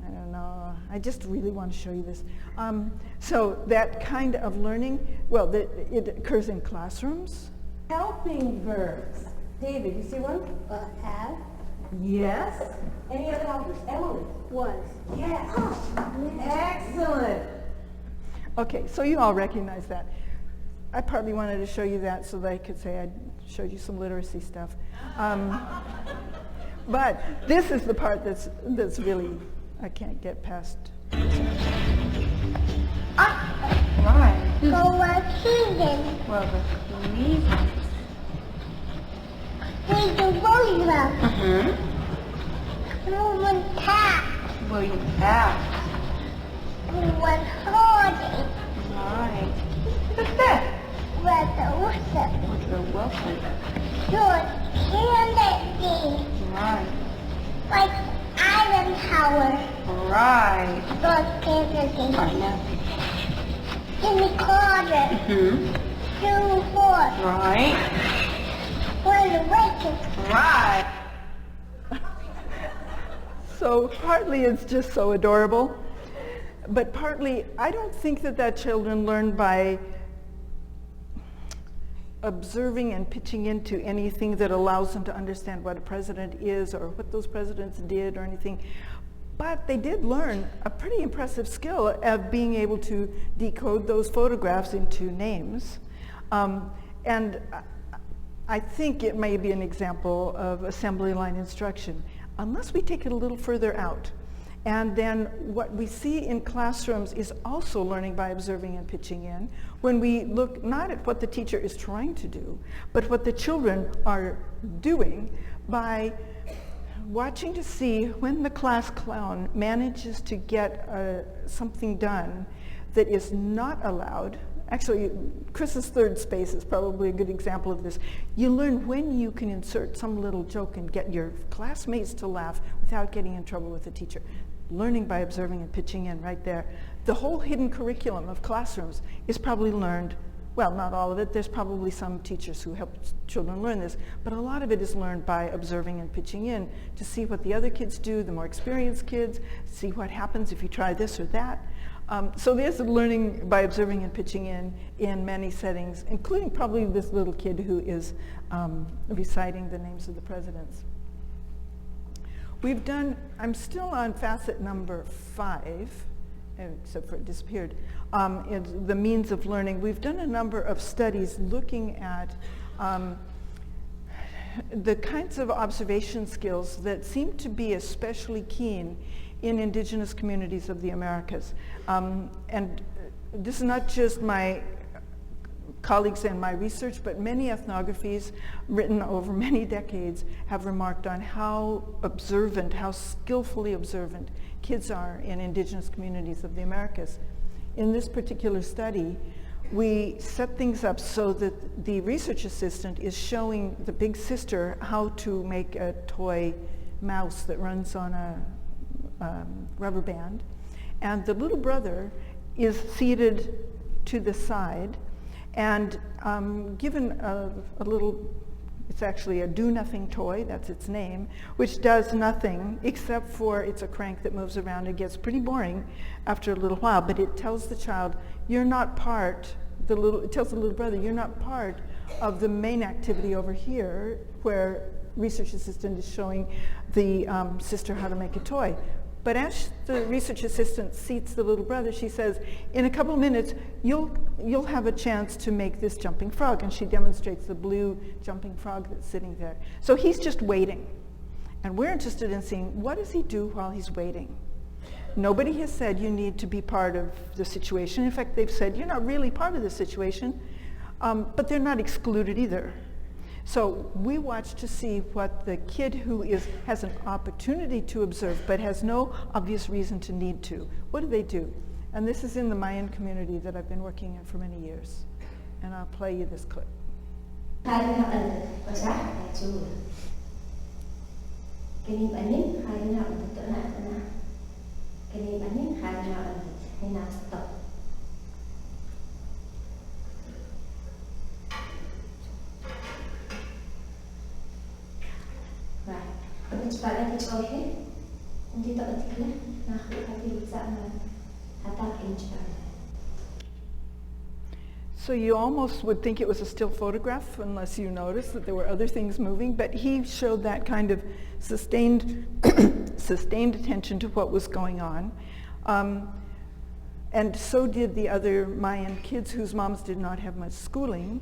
I don't know, I just really want to show you this. So that kind of learning, well, it occurs in classrooms. Helping verbs. David, you see one? Have. Yes. Any other helpers? Emily? Was. Yes. Excellent. Okay, so you all recognize that. I partly wanted to show you that so that I could say I showed you some literacy stuff. But this is the part that's really, I can't get past. Right. Go ahead. Well, the knees. Read the photograph. No one tapped. William Taft. Who was holding. Right. What's that? Wilson. Woodrow Wilson. George Kennedy. Right. Like Island Tower. Right. George Kennedy. I know. Jimmy Carter. June 4th. Right. William Lincoln. Right. So partly it's just so adorable, but partly I don't think that children learn by observing and pitching into anything that allows them to understand what a president is or what those presidents did or anything. But they did learn a pretty impressive skill of being able to decode those photographs into names. And I think it may be an example of assembly line instruction, unless we take it a little further out. And then what we see in classrooms is also learning by observing and pitching in, when we look not at what the teacher is trying to do, but what the children are doing by watching to see when the class clown manages to get something done that is not allowed. Actually, Chris's third space is probably a good example of this. You learn when you can insert some little joke and get your classmates to laugh without getting in trouble with the teacher. Learning by observing and pitching in right there. The whole hidden curriculum of classrooms is probably learned, well, not all of it. There's probably some teachers who help children learn this, but a lot of it is learned by observing and pitching in to see what the other kids do, the more experienced kids, see what happens if you try this or that. So there's learning by observing and pitching in many settings, including probably this little kid who is reciting the names of the presidents. We've done, I'm still on facet number 5, except for it disappeared, the means of learning. We've done a number of studies looking at the kinds of observation skills that seem to be especially keen in indigenous communities of the Americas. And this is not just my colleagues and my research, but many ethnographies written over many decades have remarked on how observant, how skillfully observant kids are in indigenous communities of the Americas. In this particular study, we set things up so that the research assistant is showing the big sister how to make a toy mouse that runs on a rubber band. And the little brother is seated to the side and given a little, it's actually a do-nothing toy, that's its name, which does nothing except for it's a crank that moves around. It gets pretty boring after a little while, but it tells the child, you're not part, it tells the little brother, you're not part of the main activity over here where research assistant is showing the sister how to make a toy. But as the research assistant seats the little brother, she says, in a couple of minutes, you'll have a chance to make this jumping frog. And she demonstrates the blue jumping frog that's sitting there. So he's just waiting. And we're interested in seeing, what does he do while he's waiting? Nobody has said you need to be part of the situation. In fact, they've said you're not really part of the situation, but they're not excluded either. So we watch to see what the kid who has an opportunity to observe but has no obvious reason to need to, what do? And this is in the Mayan community that I've been working in for many years. And I'll play you this clip. So you almost would think it was a still photograph unless you noticed that there were other things moving, but he showed that kind of sustained attention to what was going on. And so did the other Mayan kids whose moms did not have much schooling.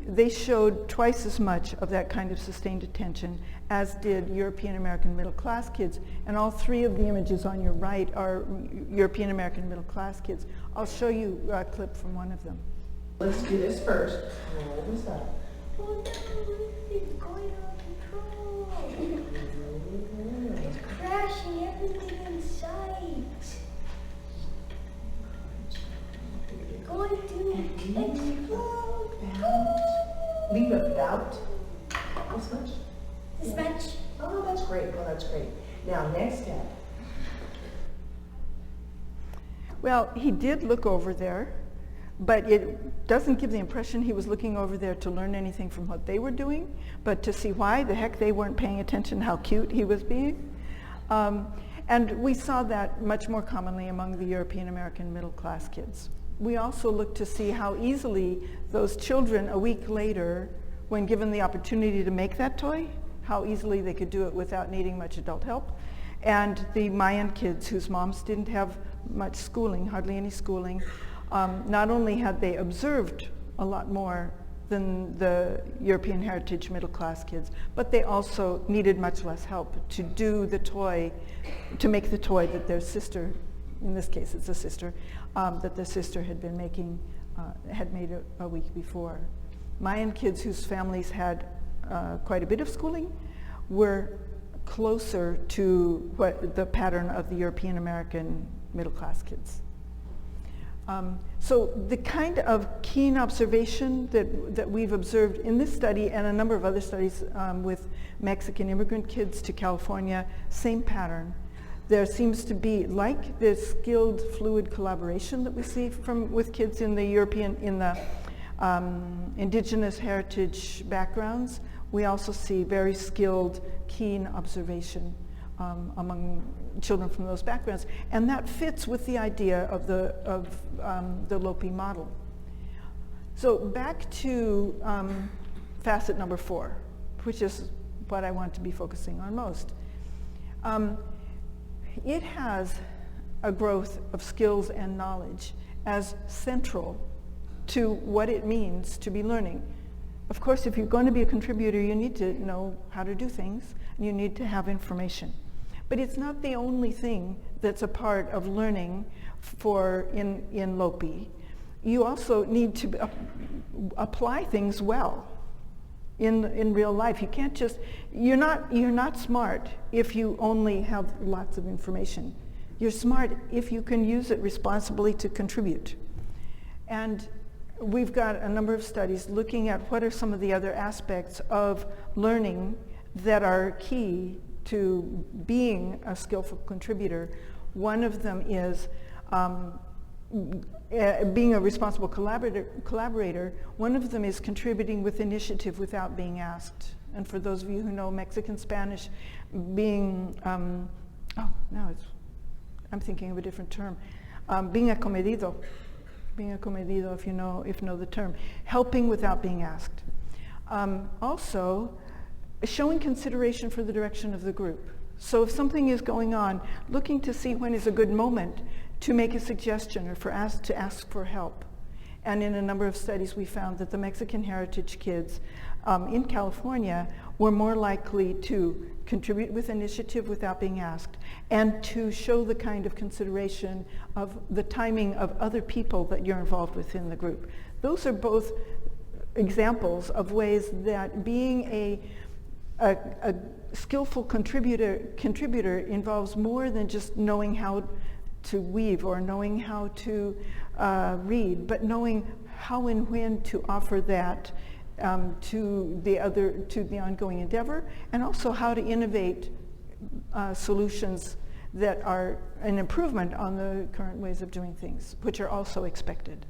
They showed twice as much of that kind of sustained attention as did European American middle class kids. And all three of the images on your right are European American middle class kids. I'll show you a clip from one of them. Let's do this first. Roll this up. Oh no, it's going out of control. It's crashing everything in sight. It's going to explode. Leave about this much. This much. Oh, that's great. Oh, that's great. Now, next step. Well, he did look over there, but it doesn't give the impression he was looking over there to learn anything from what they were doing, but to see why the heck they weren't paying attention how cute he was being. And we saw that much more commonly among the European American middle class kids. We also looked to see how easily those children a week later, when given the opportunity to make that toy, how easily they could do it without needing much adult help. And the Mayan kids whose moms didn't have much schooling, hardly any schooling, not only had they observed a lot more than the European heritage middle class kids, but they also needed much less help to do the toy, to make the toy that their sister, in this case it's a sister, that the sister had been making, had made a week before. Mayan kids whose families had quite a bit of schooling were closer to what the pattern of the European American middle class kids. So the kind of keen observation that we've observed in this study and a number of other studies with Mexican immigrant kids to California, same pattern. There seems to be, like the skilled fluid collaboration that we see with kids in the indigenous heritage backgrounds, we also see very skilled, keen observation among children from those backgrounds. And that fits with the idea of the Lopi model. So back to facet number 4, which is what I want to be focusing on most. It has a growth of skills and knowledge as central to what it means to be learning. Of course, if you're going to be a contributor, you need to know how to do things, and you need to have information. But it's not the only thing that's a part of learning in Lopi. You also need to apply things well in real life. You can't just, you're not smart if you only have lots of information. You're smart if you can use it responsibly to contribute. And we've got a number of studies looking at what are some of the other aspects of learning that are key to being a skillful contributor. One of them is being a responsible collaborator. One of them is contributing with initiative without being asked. And for those of you who know Mexican Spanish, being, I'm thinking of a different term, being acomedido, if you know the term, helping without being asked. Also, showing consideration for the direction of the group. So if something is going on, looking to see when is a good moment to make a suggestion or to ask for help. And in a number of studies, we found that the Mexican heritage kids in California were more likely to contribute with initiative without being asked, and to show the kind of consideration of the timing of other people that you're involved with in the group. Those are both examples of ways that being a skillful contributor involves more than just knowing how to weave or knowing how to read, but knowing how and when to offer that to the ongoing endeavor, and also how to innovate solutions that are an improvement on the current ways of doing things, which are also expected.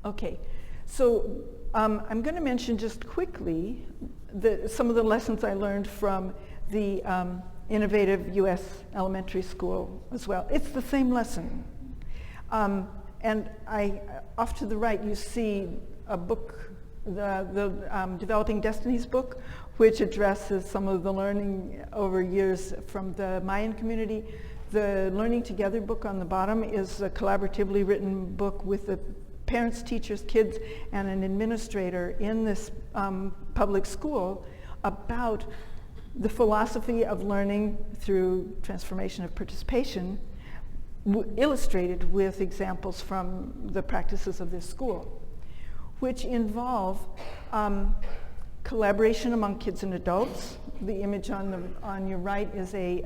Okay, so I'm going to mention just quickly some of the lessons I learned from the innovative U.S. elementary school as well. It's the same lesson. And off to the right, you see a book, the Developing Destinies book, which addresses some of the learning over years from the Mayan community. The Learning Together book on the bottom is a collaboratively written book with the parents, teachers, kids, and an administrator in this public school about the philosophy of learning through transformation of participation, illustrated with examples from the practices of this school, which involve collaboration among kids and adults. The image on your right is the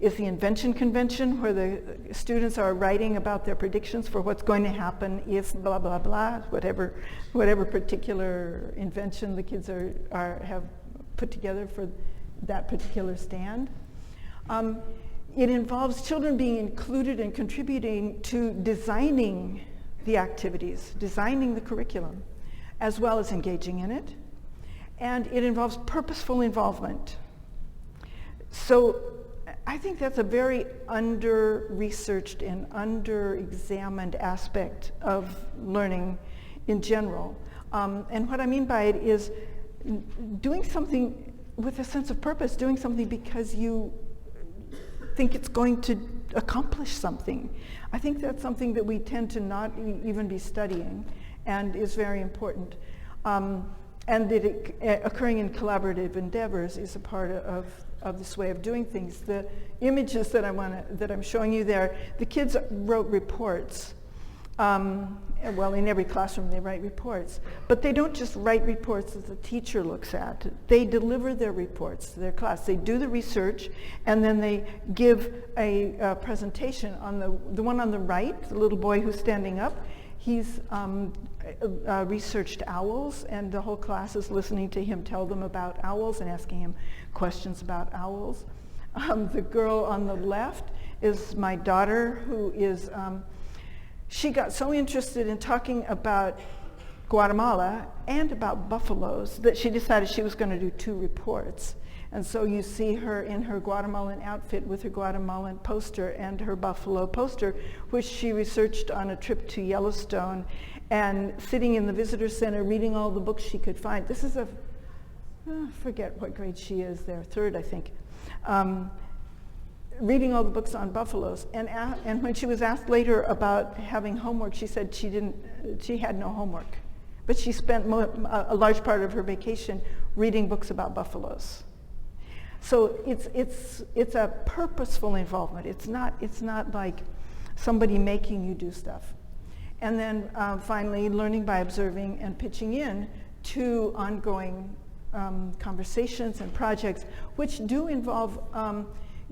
invention convention, where the students are writing about their predictions for what's going to happen if blah blah blah, whatever particular invention the kids have put together for that particular stand. It involves children being included and contributing to designing the activities, designing the curriculum, as well as engaging in it. And it involves purposeful involvement. So I think that's a very under-researched and under-examined aspect of learning in general. And what I mean by it is doing something with a sense of purpose, doing something because you think it's going to accomplish something. I think that's something that we tend to not even be studying, and is very important. And that occurring in collaborative endeavors is a part of this way of doing things. The images that I'm showing you there, the kids wrote reports. Well, in every classroom they write reports, but they don't just write reports that the teacher looks at. They deliver their reports to their class. They do the research, and then they give a presentation. On the one on the right, the little boy who's standing up, he's researched owls, and the whole class is listening to him tell them about owls and asking him questions about owls. The girl on the left is my daughter, who is she got so interested in talking about Guatemala and about buffaloes that she decided she was going to do 2 reports. And so you see her in her Guatemalan outfit with her Guatemalan poster and her buffalo poster, which she researched on a trip to Yellowstone, and sitting in the visitor center reading all the books she could find. This is I forget what grade she is there, 3rd, I think. Reading all the books on buffaloes, and when she was asked later about having homework, she said she had no homework, but she spent a large part of her vacation reading books about buffaloes. So it's a purposeful involvement. It's not like somebody making you do stuff. And then finally, learning by observing and pitching in to ongoing conversations and projects, which do involve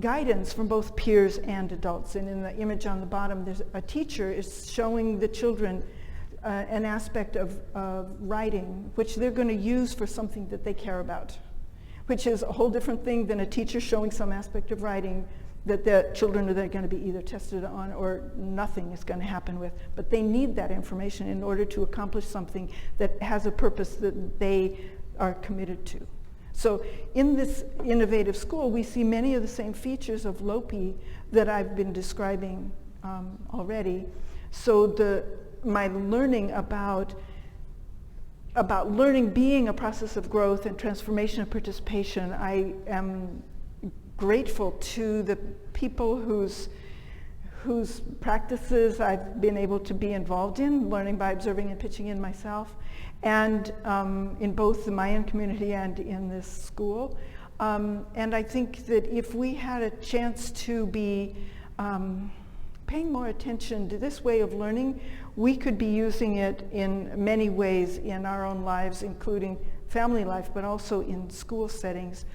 guidance from both peers and adults. And in the image on the bottom, there's a teacher is showing the children an aspect of writing, which they're going to use for something that they care about, which is a whole different thing than a teacher showing some aspect of writing that the children are going to be either tested on or nothing is going to happen with. But they need that information in order to accomplish something that has a purpose that they are committed to. So in this innovative school, we see many of the same features of LOPI that I've been describing already. So my learning about learning being a process of growth and transformation and participation, I am grateful to the people whose practices I've been able to be involved in, learning by observing and pitching in myself, and in both the Mayan community and in this school. And I think that if we had a chance to be paying more attention to this way of learning, we could be using it in many ways in our own lives, including family life, but also in school settings,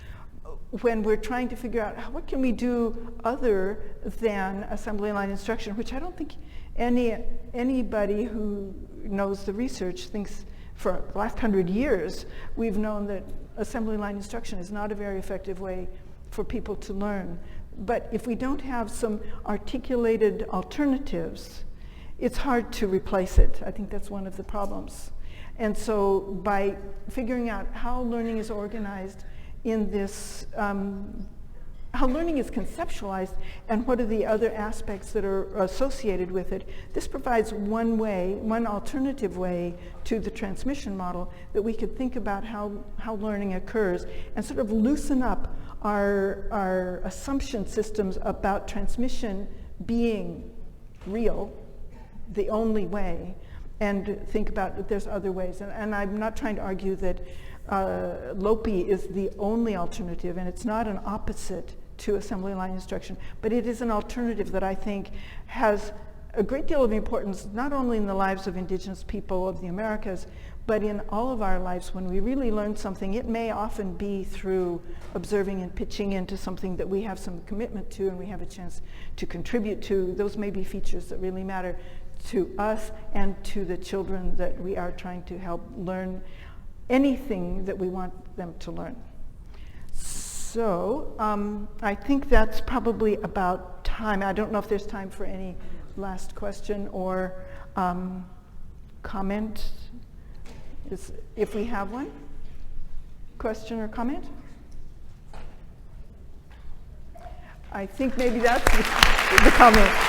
when we're trying to figure out what can we do other than assembly line instruction, which I don't think anybody who knows the research thinks. For the last 100 years, we've known that assembly line instruction is not a very effective way for people to learn. But if we don't have some articulated alternatives, it's hard to replace it. I think that's one of the problems. And so by figuring out how learning is organized in this, how learning is conceptualized and what are the other aspects that are associated with it, this provides one alternative way to the transmission model that we could think about how learning occurs and sort of loosen up our assumption systems about transmission being real, the only way, and think about that there's other ways. And I'm not trying to argue that LOPI is the only alternative, and it's not an opposite to assembly line instruction, but it is an alternative that I think has a great deal of importance, not only in the lives of indigenous people of the Americas, but in all of our lives. When we really learn something, it may often be through observing and pitching into something that we have some commitment to and we have a chance to contribute to. Those may be features that really matter to us and to the children that we are trying to help learn anything that we want them to learn. So I think that's probably about time. I don't know if there's time for any last question or comment. If we have one, question or comment? I think maybe that's the comment.